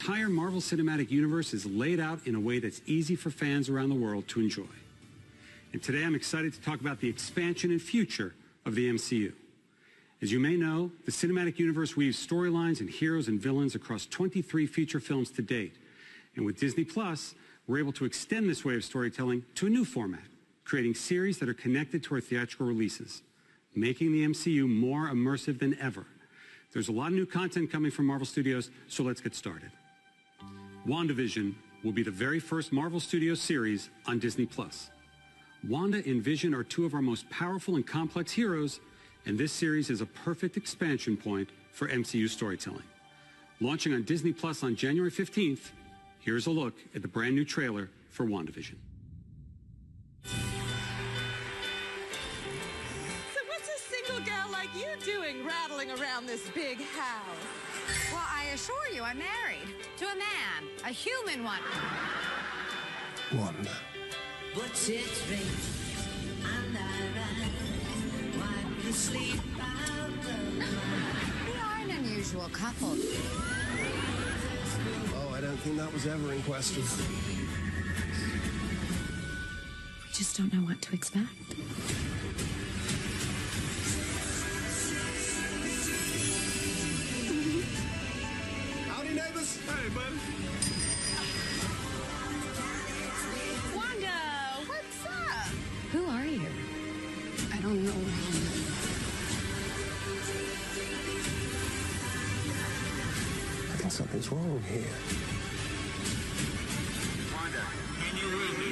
The entire Marvel Cinematic Universe is laid out in a way that's easy for fans around the world to enjoy. And today I'm excited to talk about the expansion and future of the MCU. As you may know, the Cinematic Universe weaves storylines and heroes and villains across 23 feature films to date. And with Disney Plus, we're able to extend this way of storytelling to a new format, creating series that are connected to our theatrical releases, making the MCU more immersive than ever. There's a lot of new content coming from Marvel Studios, so let's get started. WandaVision will be the very first Marvel Studios series on Disney Plus. Wanda and Vision are two of our most powerful and complex heroes, and this series is a perfect expansion point for MCU storytelling. Launching on Disney Plus on January 15th, here's a look at the brand new trailer for WandaVision. So what's a single gal like you doing rattling around this big house? Well, I assure you, I'm married to a man, a human one. Wanda. What's it rain and I ride, wipe the sleep out the mind. We are an unusual couple. Oh, I don't think that was ever in question. We just don't know what to expect. Howdy, neighbors. Hey, bud. Wanda, what's up? Who are you? I don't know. I think something's wrong here. Wanda, can you read me?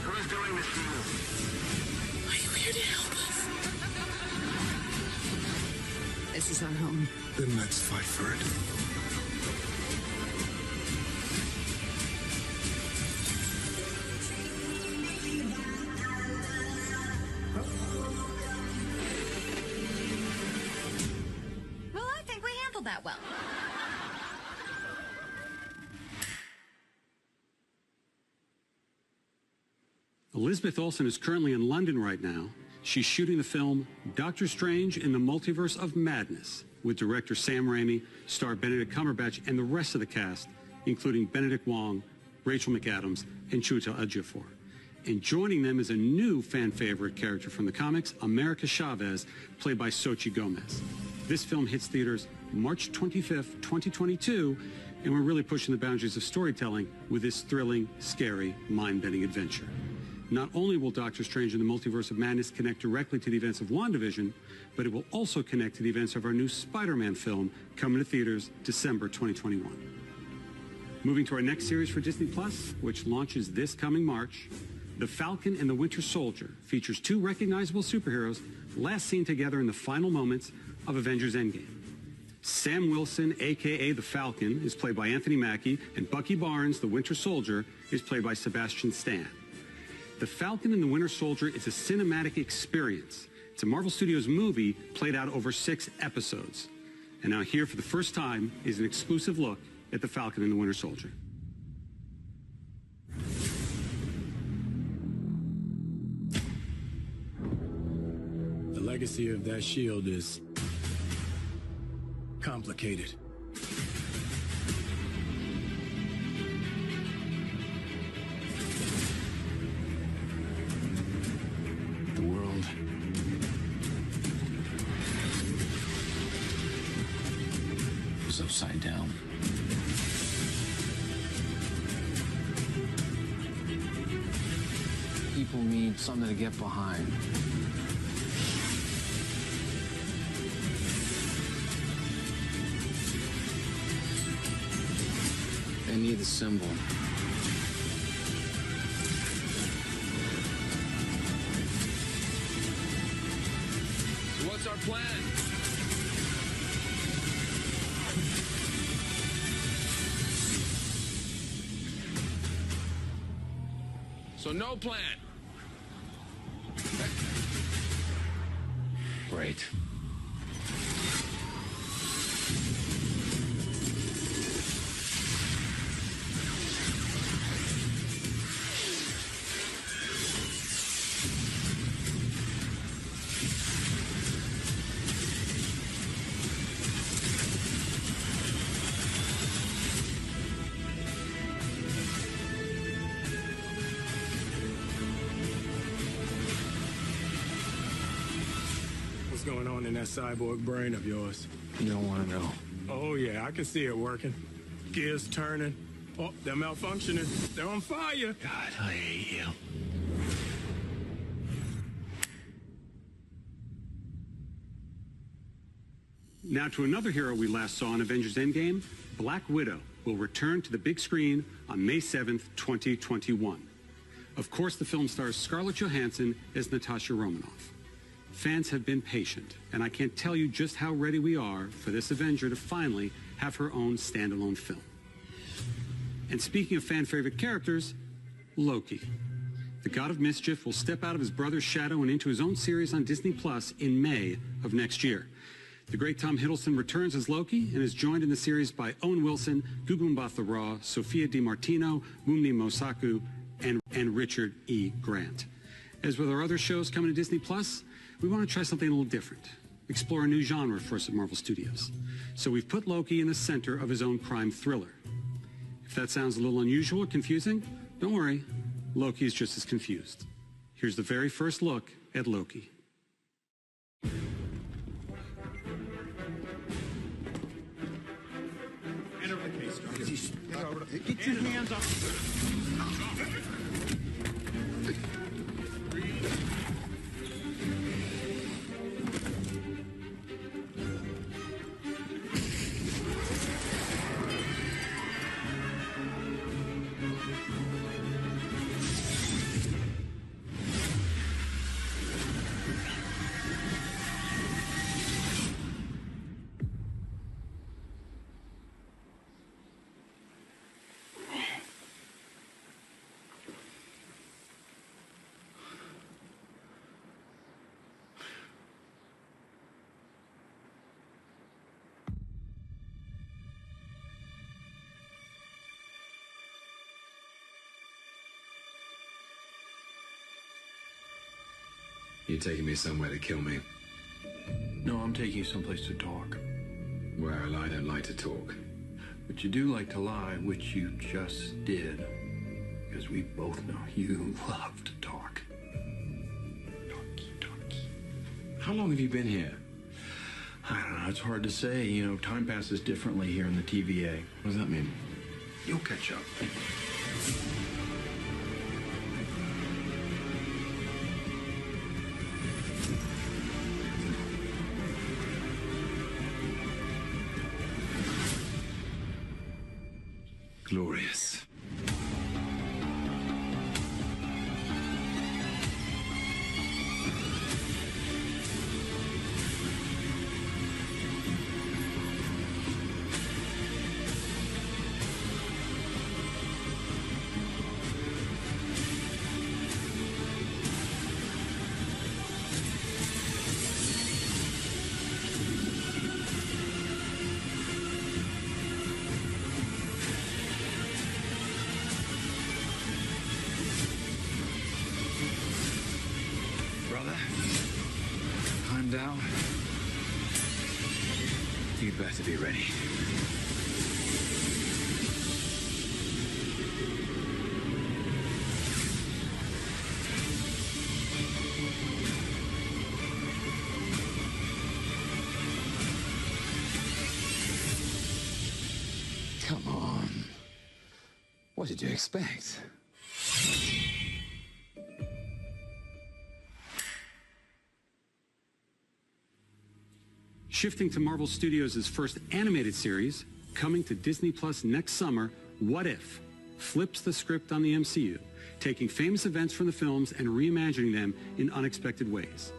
Who's doing this to you? Are you here to help us? This is our home. Then let's fight for it. Well, I think we handled that well. Elizabeth Olsen is currently in London right now. She's shooting the film Doctor Strange in the Multiverse of Madness with director Sam Raimi, star Benedict Cumberbatch, and the rest of the cast, including Benedict Wong, Rachel McAdams, and Chiwetel Ejiofor. And joining them is a new fan favorite character from the comics, America Chavez, played by Xochitl Gomez. This film hits theaters March 25th, 2022, and we're really pushing the boundaries of storytelling with this thrilling, scary, mind-bending adventure. Not only will Doctor Strange in the Multiverse of Madness connect directly to the events of WandaVision, but it will also connect to the events of our new Spider-Man film coming to theaters December 2021. Moving to our next series for Disney Plus, which launches this coming March, The Falcon and the Winter Soldier features two recognizable superheroes last seen together in the final moments of Avengers Endgame. Sam Wilson, a.k.a. The Falcon, is played by Anthony Mackie, and Bucky Barnes, the Winter Soldier, is played by Sebastian Stan. The Falcon and the Winter Soldier is a cinematic experience. It's a Marvel Studios movie played out over 6 episodes. And now here for the first time is an exclusive look at The Falcon and the Winter Soldier. The legacy of that shield is complicated. The world is upside down. People need something to get behind. They need the symbol. So what's our plan? So no plan. Great. going on in that cyborg brain of yours? You don't want to know. Oh, yeah, I can see it working. Gears turning. Oh, they're malfunctioning. They're on fire. God, I hate you. Now to another hero we last saw in Avengers Endgame, Black Widow will return to the big screen on May 7th, 2021. Of course, the film stars Scarlett Johansson as Natasha Romanoff. Fans have been patient, and I can't tell you just how ready we are for this Avenger to finally have her own standalone film. And speaking of fan-favorite characters, Loki. The God of Mischief will step out of his brother's shadow and into his own series on Disney Plus in May of next year. The great Tom Hiddleston returns as Loki and is joined in the series by Owen Wilson, Gugu Mbatha-Raw, Sophia DiMartino, Mumni Mosaku, and Richard E. Grant. As with our other shows coming to Disney Plus, we want to try something a little different, explore a new genre for us at Marvel Studios. So we've put Loki in the center of his own crime thriller. If that sounds a little unusual or confusing, don't worry, Loki is just as confused. Here's the very first look at Loki. Get your hands up. You're taking me somewhere to kill me. No, I'm taking you someplace to talk. Well, I don't like to talk. But you do like to lie, which you just did. Because we both know you love to talk. Talky. How long have you been here? I don't know, it's hard to say. You know, time passes differently here in the TVA. What does that mean? You'll catch up. Glorious. Down. You'd better be ready. Come on. What did you expect? Shifting to Marvel Studios' first animated series, coming to Disney Plus next summer, What If? Flips the script on the MCU, taking famous events from the films and reimagining them in unexpected ways.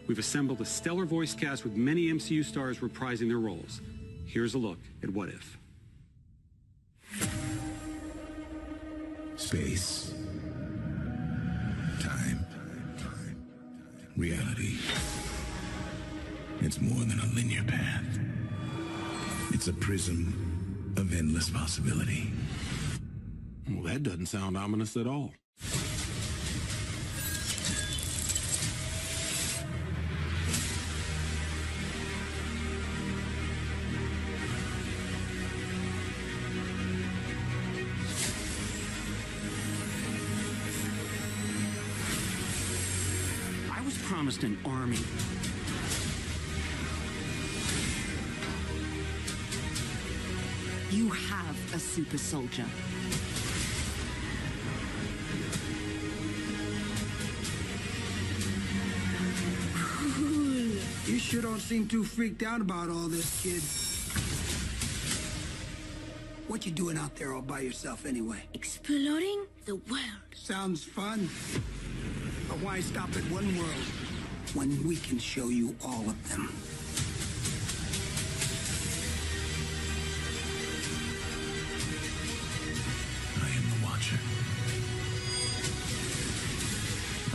We've assembled a stellar voice cast with many MCU stars reprising their roles. Here's a look at What If. Space. Time. Reality. It's more than a linear path. It's a prism of endless possibility. Well, that doesn't sound ominous at all. I was promised an army. You have a super soldier. You sure don't seem too freaked out about all this, kid. What you doing out there all by yourself anyway? Exploring the world. Sounds fun. But why stop at one world when we can show you all of them? I am the Watcher.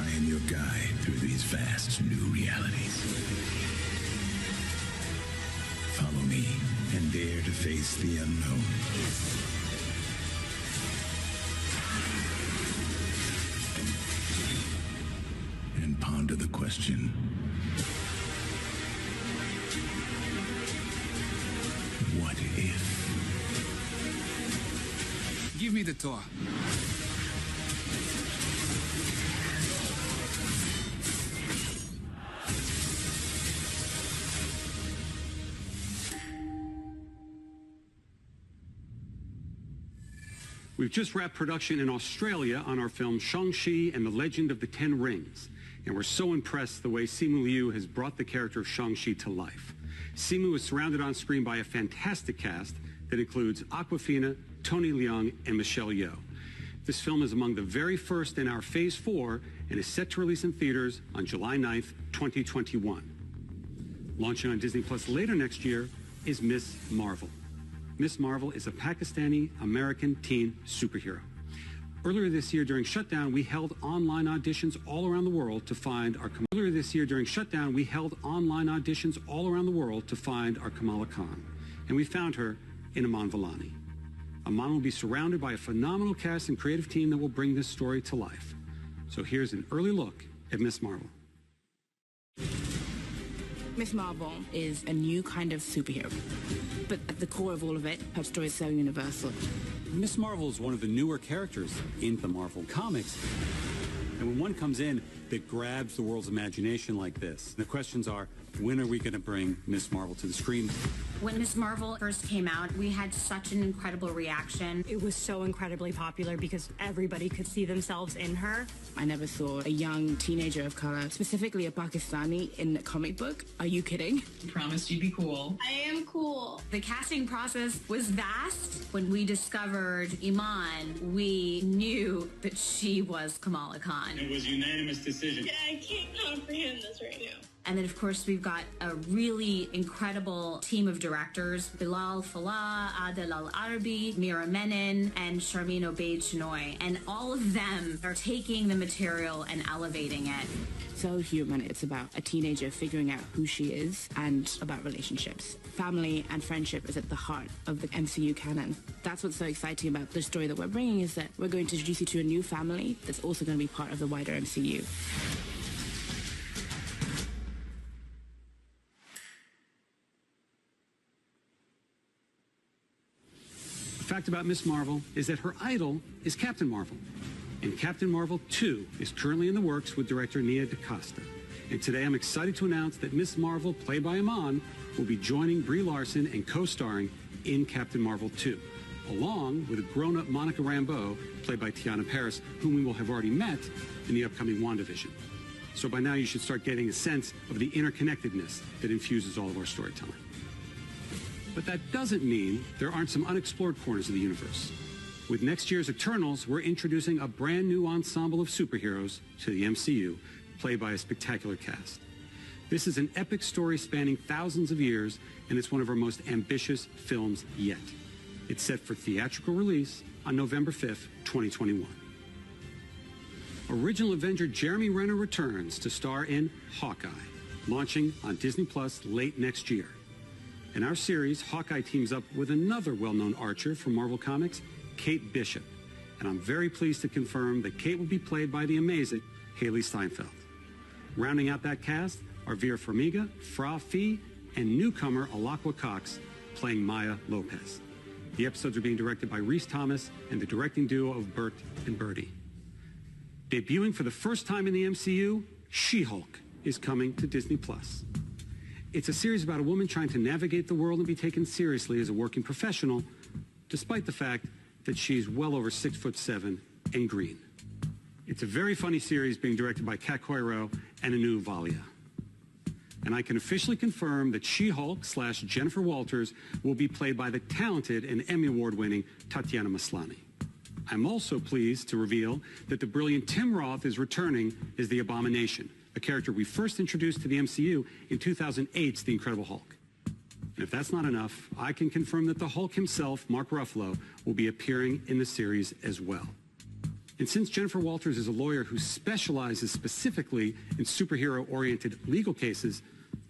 I am your guide through these vast new realities. Follow me and dare to face the unknown. And ponder the question, what if? Give me the tour. We've just wrapped production in Australia on our film Shang-Chi and the Legend of the Ten Rings, and we're so impressed the way Simu Liu has brought the character of Shang-Chi to life. Simu is surrounded on screen by a fantastic cast that includes Awkwafina, Tony Leung, and Michelle Yeoh. This film is among the very first in our Phase 4 and is set to release in theaters on July 9th, 2021. Launching on Disney Plus later next year is Miss Marvel. Miss Marvel is a Pakistani-American teen superhero. Earlier this year during shutdown, we held online auditions all around the world to find our Kamala Khan, and we found her in Aman Vellani. Aman will be surrounded by a phenomenal cast and creative team that will bring this story to life. So here's an early look at Miss Marvel. Miss Marvel is a new kind of superhero. But at the core of all of it, her story is so universal. Miss Marvel is one of the newer characters in the Marvel comics. And when one comes in that grabs the world's imagination like this, the questions are, when are we going to bring Miss Marvel to the screen? When Miss Marvel first came out, we had such an incredible reaction. It was so incredibly popular because everybody could see themselves in her. I never saw a young teenager of color, specifically a Pakistani, in a comic book. Are you kidding? I promised you'd be cool. I am cool. The casting process was vast. When we discovered Iman, we knew that she was Kamala Khan. It was a unanimous decision. Yeah, I can't comprehend this right now. And then, of course, we've got a really incredible team of directors. Bilal Fallah, Adel Al-Arabi, Mira Menon, and Sharmeen Obaid-Chinoy. And all of them are taking the material and elevating it. So human. It's about a teenager figuring out who she is and about relationships. Family and friendship is at the heart of the MCU canon. That's what's so exciting about the story that we're bringing, is that we're going to introduce you to a new family that's also going to be part of the wider MCU. The fact about Miss Marvel is that her idol is Captain Marvel. And Captain Marvel 2 is currently in the works with director Nia DaCosta. And today I'm excited to announce that Miss Marvel, played by Iman, will be joining Brie Larson and co-starring in Captain Marvel 2, along with a grown-up Monica Rambeau, played by Tiana Paris, whom we will have already met in the upcoming WandaVision. So by now you should start getting a sense of the interconnectedness that infuses all of our storytelling. But that doesn't mean there aren't some unexplored corners of the universe. With next year's Eternals, we're introducing a brand new ensemble of superheroes to the MCU, played by a spectacular cast. This is an epic story spanning thousands of years, and it's one of our most ambitious films yet. It's set for theatrical release on November 5th, 2021. Original Avenger Jeremy Renner returns to star in Hawkeye, launching on Disney Plus late next year. In our series, Hawkeye teams up with another well-known archer from Marvel Comics, Kate Bishop. And I'm very pleased to confirm that Kate will be played by the amazing Haley Steinfeld. Rounding out that cast are Vera Farmiga, Fra Fee, and newcomer Alakwa Cox playing Maya Lopez. The episodes are being directed by Rhys Thomas and the directing duo of Bert and Bertie. Debuting for the first time in the MCU, She-Hulk is coming to Disney Plus. It's a series about a woman trying to navigate the world and be taken seriously as a working professional, despite the fact that she's well over 6'7" and green. It's a very funny series being directed by Kat Coiro and Anu Valia. And I can officially confirm that She-Hulk / Jennifer Walters will be played by the talented and Emmy Award-winning Tatiana Maslany. I'm also pleased to reveal that the brilliant Tim Roth is returning as the Abomination, a character we first introduced to the MCU in 2008's The Incredible Hulk. And if that's not enough, I can confirm that the Hulk himself, Mark Ruffalo, will be appearing in the series as well. And since Jennifer Walters is a lawyer who specializes specifically in superhero-oriented legal cases,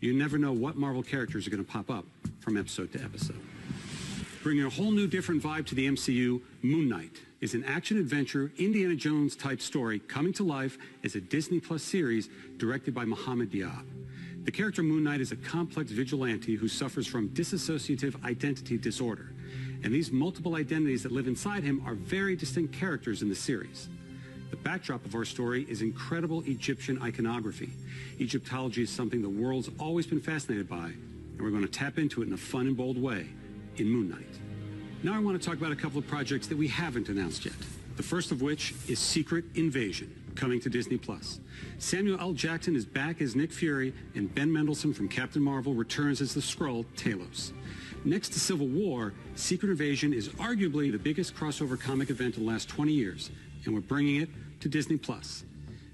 you never know what Marvel characters are going to pop up from episode to episode. Bringing a whole new different vibe to the MCU, Moon Knight is an action-adventure, Indiana Jones-type story coming to life as a Disney Plus series directed by Mohamed Diab. The character Moon Knight is a complex vigilante who suffers from dissociative identity disorder. And these multiple identities that live inside him are very distinct characters in the series. The backdrop of our story is incredible Egyptian iconography. Egyptology is something the world's always been fascinated by, and we're going to tap into it in a fun and bold way in Moon Knight. Now I want to talk about a couple of projects that we haven't announced yet. The first of which is Secret Invasion, coming to Disney+. Samuel L. Jackson is back as Nick Fury, and Ben Mendelsohn from Captain Marvel returns as the Skrull, Talos. Next to Civil War, Secret Invasion is arguably the biggest crossover comic event in the last 20 years, and we're bringing it to Disney+.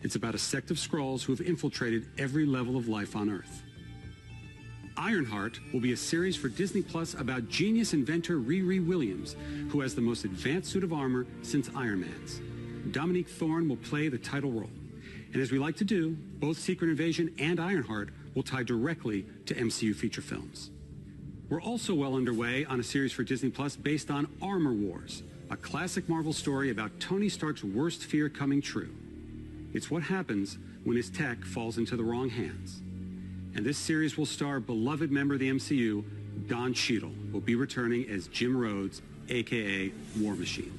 It's about a sect of Skrulls who have infiltrated every level of life on Earth. Ironheart will be a series for Disney Plus about genius inventor Riri Williams, who has the most advanced suit of armor since Iron Man's. Dominique Thorne will play the title role. And as we like to do, both Secret Invasion and Ironheart will tie directly to MCU feature films. We're also well underway on a series for Disney Plus based on Armor Wars, a classic Marvel story about Tony Stark's worst fear coming true. It's what happens when his tech falls into the wrong hands. And this series will star beloved member of the MCU, Don Cheadle, who will be returning as Jim Rhodes, a.k.a. War Machine.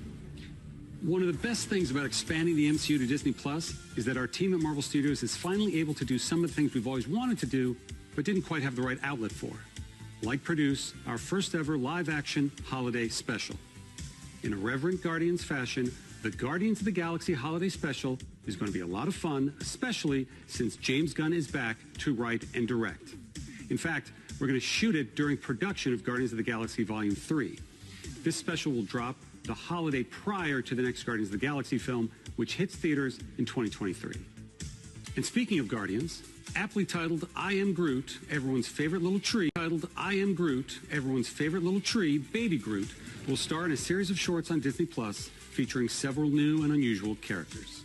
One of the best things about expanding the MCU to Disney Plus is that our team at Marvel Studios is finally able to do some of the things we've always wanted to do, but didn't quite have the right outlet for, like produce our first ever live-action holiday special. In a reverent Guardians fashion, the Guardians of the Galaxy Holiday Special is going to be a lot of fun, especially since James Gunn is back to write and direct. In fact, we're going to shoot it during production of Guardians of the Galaxy Volume 3. This special will drop the holiday prior to the next Guardians of the Galaxy film, which hits theaters in 2023. And speaking of Guardians, aptly titled I Am Groot, Everyone's Favorite Little Tree, Baby Groot, will star in a series of shorts on Disney Plus featuring several new and unusual characters.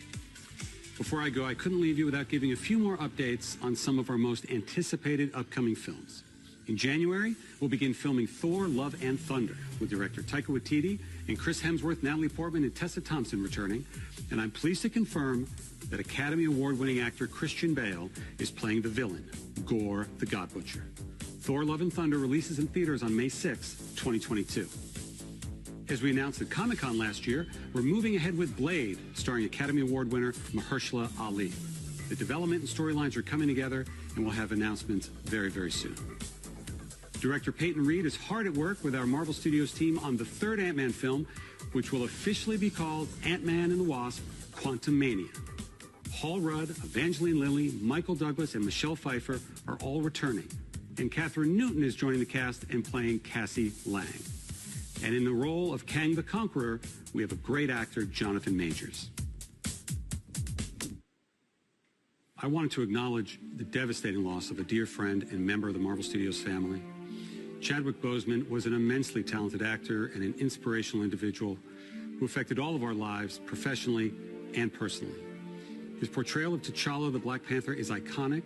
Before I go, I couldn't leave you without giving a few more updates on some of our most anticipated upcoming films. In January, we'll begin filming Thor, Love and Thunder with director Taika Waititi and Chris Hemsworth, Natalie Portman, and Tessa Thompson returning. And I'm pleased to confirm that Academy Award-winning actor Christian Bale is playing the villain, Gore the God Butcher. Thor, Love and Thunder releases in theaters on May 6, 2022. As we announced at Comic-Con last year, we're moving ahead with Blade, starring Academy Award winner Mahershala Ali. The development and storylines are coming together, and we'll have announcements very, very soon. Director Peyton Reed is hard at work with our Marvel Studios team on the third Ant-Man film, which will officially be called Ant-Man and the Wasp: Quantumania. Paul Rudd, Evangeline Lilly, Michael Douglas, and Michelle Pfeiffer are all returning. And Catherine Newton is joining the cast and playing Cassie Lang. And in the role of Kang the Conqueror, we have a great actor, Jonathan Majors. I wanted to acknowledge the devastating loss of a dear friend and member of the Marvel Studios family. Chadwick Boseman was an immensely talented actor and an inspirational individual who affected all of our lives professionally and personally. His portrayal of T'Challa the Black Panther is iconic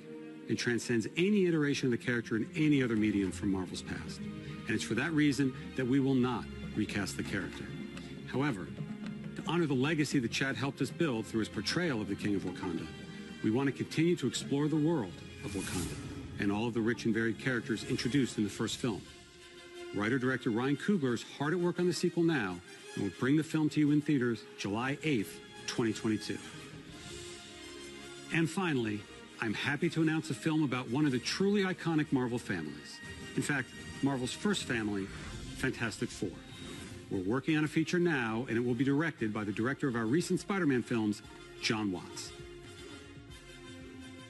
and transcends any iteration of the character in any other medium from Marvel's past. And it's for that reason that we will not recast the character. However, to honor the legacy that Chad helped us build through his portrayal of the King of Wakanda, we want to continue to explore the world of Wakanda and all of the rich and varied characters introduced in the first film. Writer-director Ryan Coogler is hard at work on the sequel now and will bring the film to you in theaters July 8th, 2022. And finally, I'm happy to announce a film about one of the truly iconic Marvel families. In fact, Marvel's first family, Fantastic Four. We're working on a feature now, and it will be directed by the director of our recent Spider-Man films, John Watts.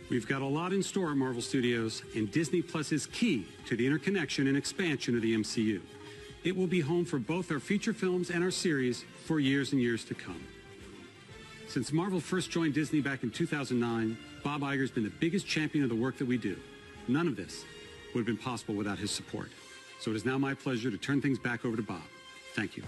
We've got a lot in store at Marvel Studios, and Disney Plus is key to the interconnection and expansion of the MCU. It will be home for both our feature films and our series for years and years to come. Since Marvel first joined Disney back in 2009, Bob Iger's been the biggest champion of the work that we do. None of this would have been possible without his support. So it is now my pleasure to turn things back over to Bob. Thank you.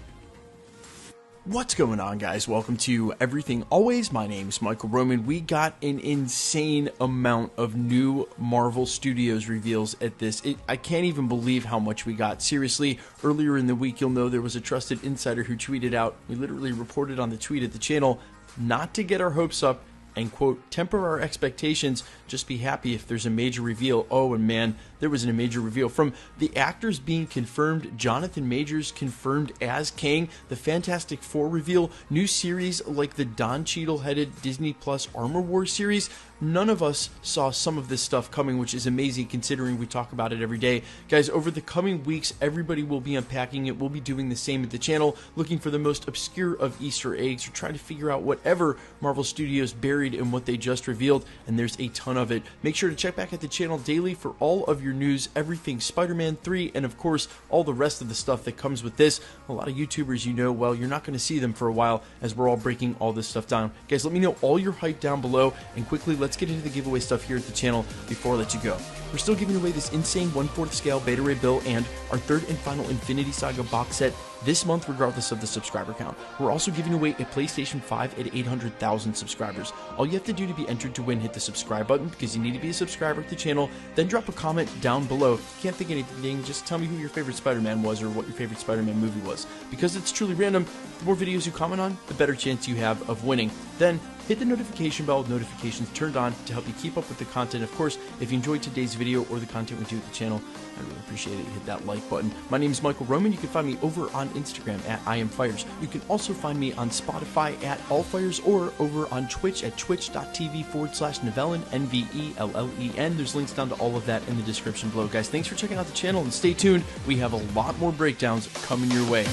What's going on, guys? Welcome to Everything Always. My name's Michael Roman. We got an insane amount of new Marvel Studios reveals at this. I can't even believe how much we got. Seriously, earlier in the week, you'll know there was a trusted insider who tweeted out, we literally reported on the tweet at the channel, not to get our hopes up and, quote, temper our expectations, just be happy if there's a major reveal. Oh, and man, there was a major reveal. From the actors being confirmed, Jonathan Majors confirmed as Kang, the Fantastic Four reveal, new series like the Don Cheadle-headed Disney Plus Armor Wars series. None of us saw some of this stuff coming, which is amazing considering we talk about it every day. Guys, over the coming weeks, everybody will be unpacking it. We'll be doing the same at the channel, looking for the most obscure of Easter eggs, or trying to figure out whatever Marvel Studios buried in what they just revealed, and there's a ton of it. Make sure to check back at the channel daily for all of your news, everything Spider-Man 3, and of course, all the rest of the stuff that comes with this. A lot of YouTubers, you know, well, you're not going to see them for a while as we're all breaking all this stuff down. Guys, let me know all your hype down below, and quickly, let's get into the giveaway stuff here at the channel before I let you go. We're still giving away this insane 1/4 scale Beta Ray Bill and our third and final Infinity Saga box set this month, regardless of the subscriber count. We're also giving away a PlayStation 5 at 800,000 subscribers. All you have to do to be entered to win, hit the subscribe button, because you need to be a subscriber to the channel, then drop a comment down below. If you can't think of anything, just tell me who your favorite Spider-Man was or what your favorite Spider-Man movie was. Because it's truly random, the more videos you comment on, the better chance you have of winning. Then hit the notification bell with notifications turned on to help you keep up with the content. Of course, if you enjoyed today's video or the content we do at the channel, I really appreciate it. Hit that like button. My name is Michael Roman. You can find me over on Instagram at IamFires. You can also find me on Spotify at AllFires or over on Twitch at twitch.tv/Nvellen, Nvellen. There's links down to all of that in the description below. Guys, thanks for checking out the channel and stay tuned. We have a lot more breakdowns coming your way.